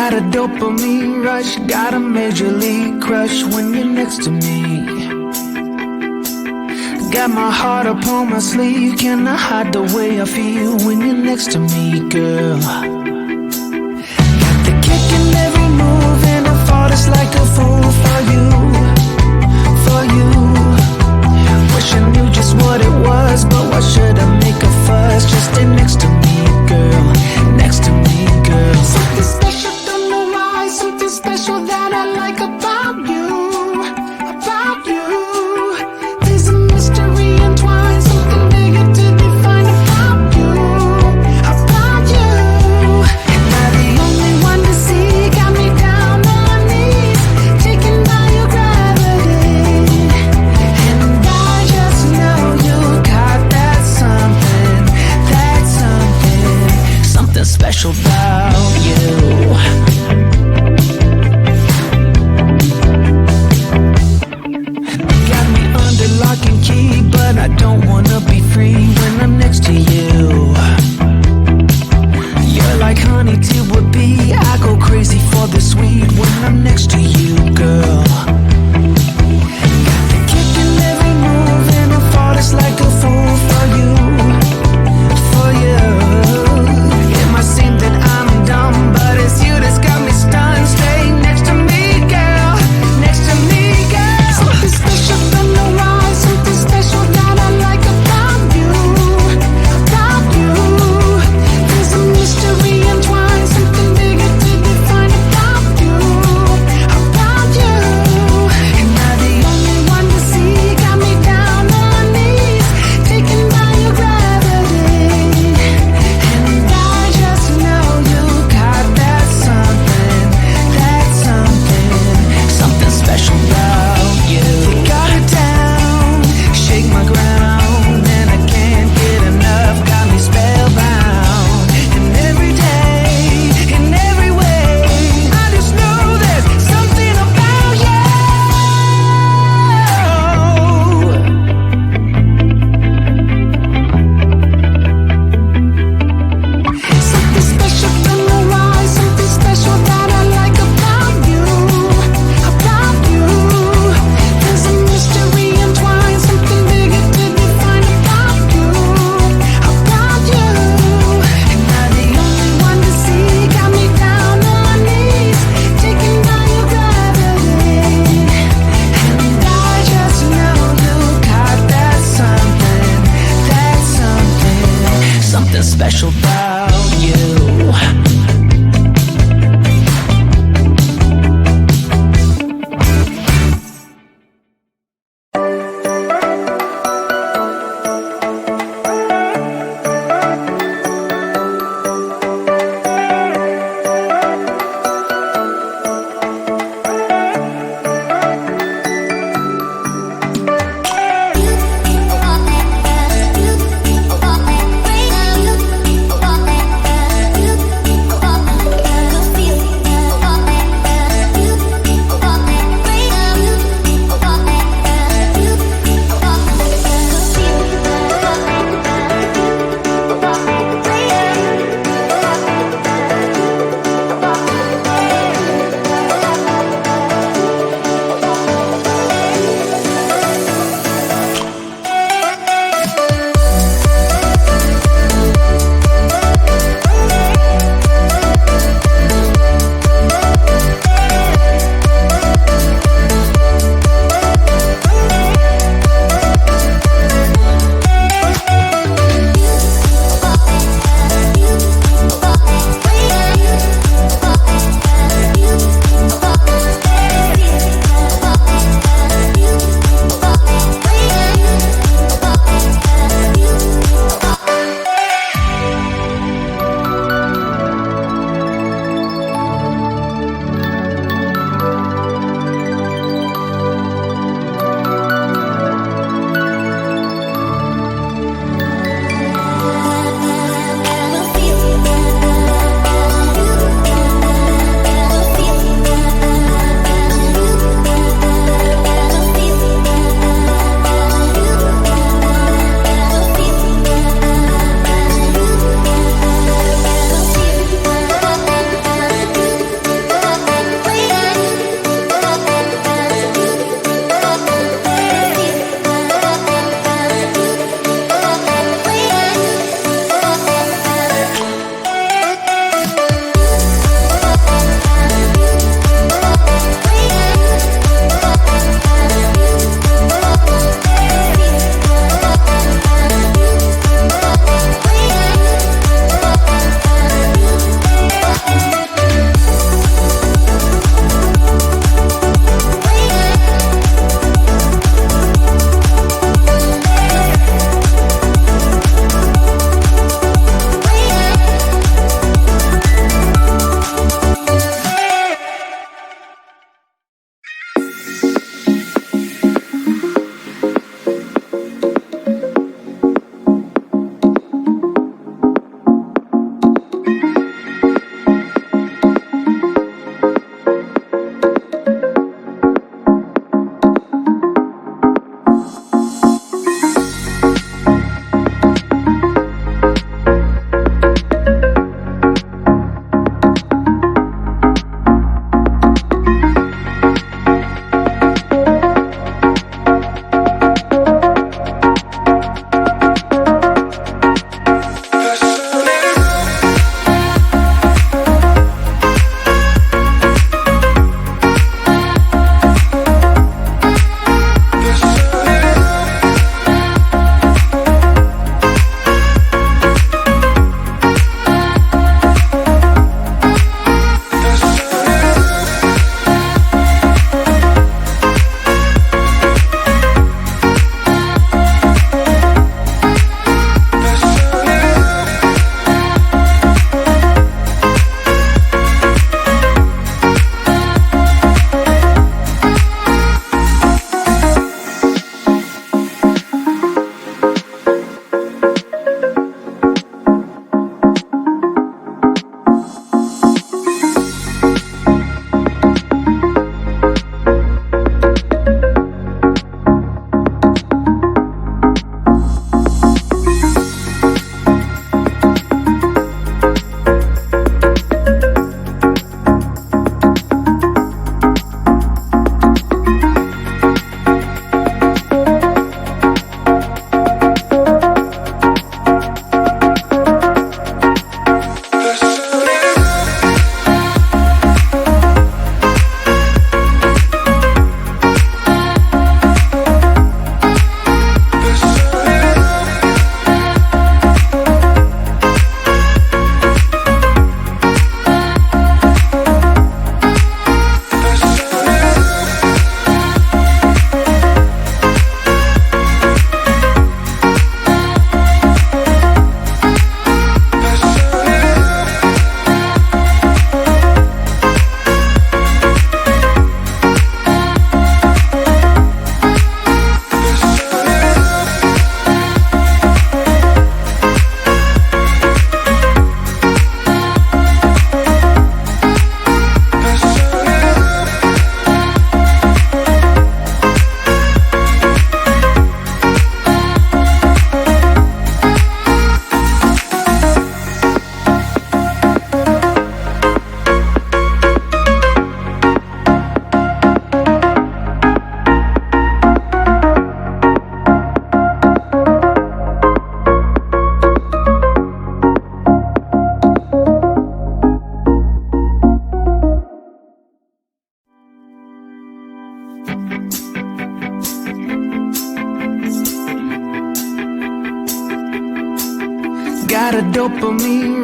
Got a dopamine rush, got a major league crush when you're next to me. Got my heart upon my sleeve, can I hide the way I feel when you're next to me, girl? Got the kick in every move and I fall just like a fool for you, for you. Wish I knew just what it was, but why should I make a fuss? Just stay next to me, girl, next to me, girl. Something special, don't know why, something special that I like about you, about you. There's a mystery entwined, something bigger to define about you, about you. And I'm the only one to see, got me down on my knees, taken by your gravity. And I just know you got that something, something special about you. Got me under lock and key, but I don't wanna be free when I'm next to you. You're like honey to a bee, I go crazy for the sweet when I'm next to you, girl. Got the kick in every move and I fall just like a fool for you, for you. It might seem that I'm dumb, but it's you that's got me stunned. Stay next to me, girl, next to me, girl. Something special, don't know why, something special that I like about you, about you. There's a mystery entwined, something bigger to define about you, about you. And I'm the only one to see, got me down on my knees, taken by your gravity. And I just know you got that something, something special about you. You got it down, shake my ground, and I can't get enough, got me spellbound. And every day, in every way, I just know there's something about you. Something special, don't know why, something special that I like about you, about you. There's a mystery entwined, something bigger to define about you, about you. And I'm the only one to see, got me down on my knees, taken by your gravity. And I just know you got that something special about you.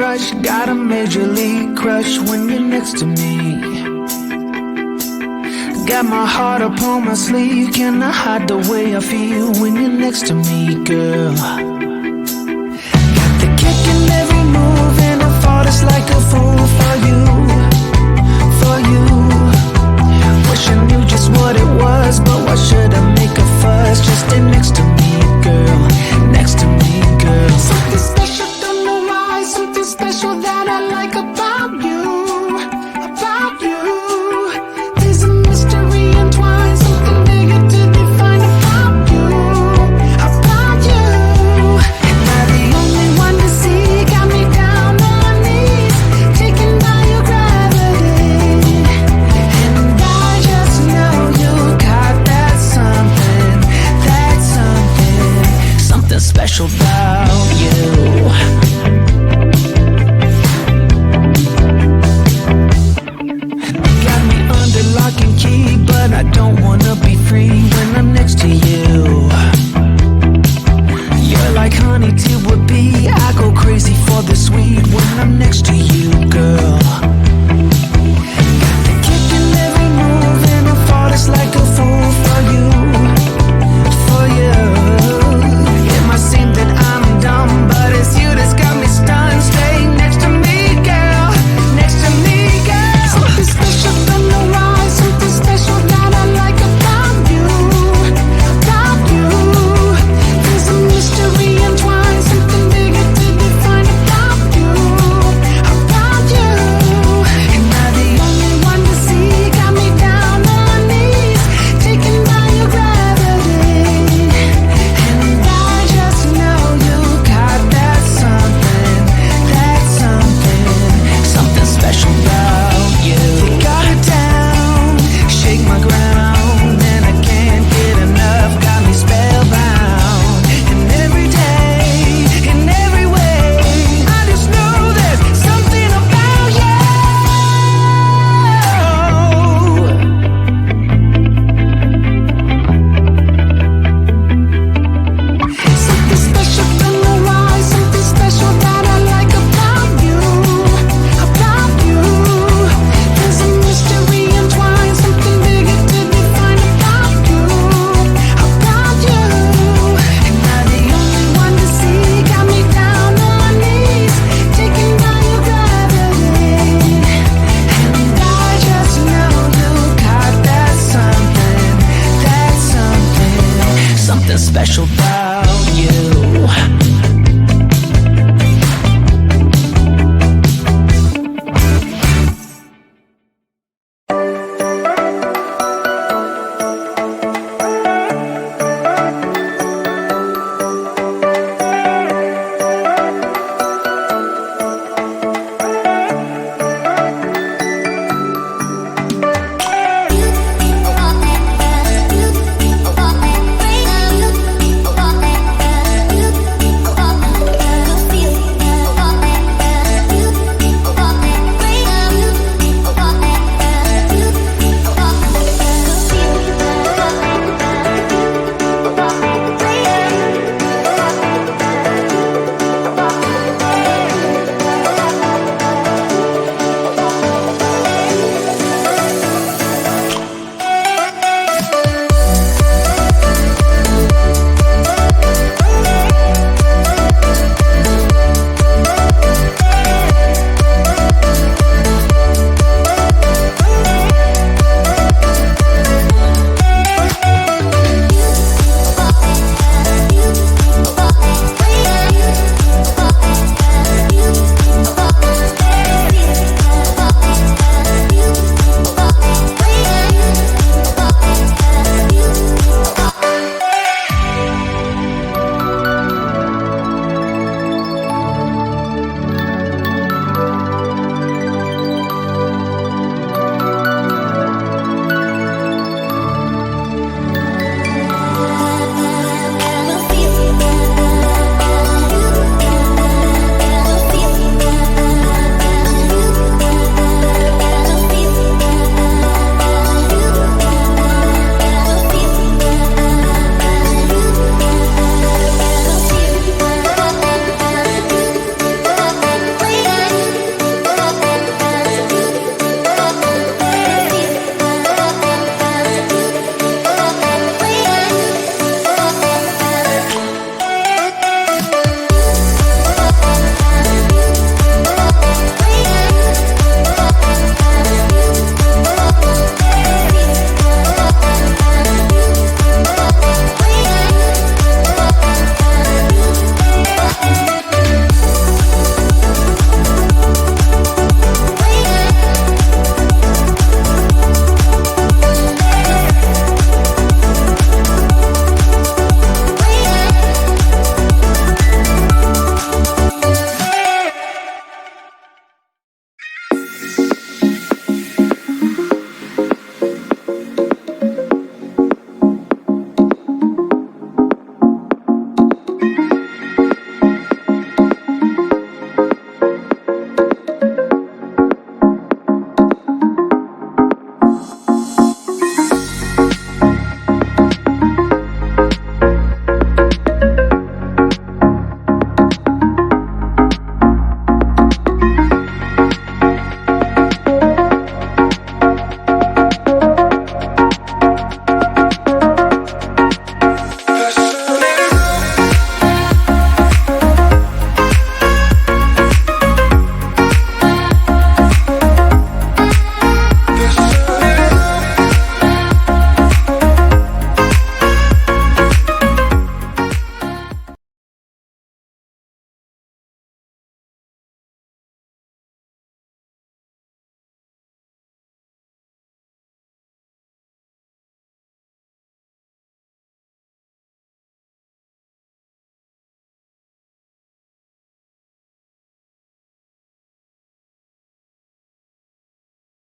rush, got a major league crush when you're next to me. Got my heart upon my sleeve, can I hide the way I feel when you're next to me, girl? Got the kick in every move and I fought just like a fool for you, for you. Wish I knew just what it was, but why should I make a fuss? Just stay next to me, girl, next to me, girl. Something special, don't know why, something special that I like about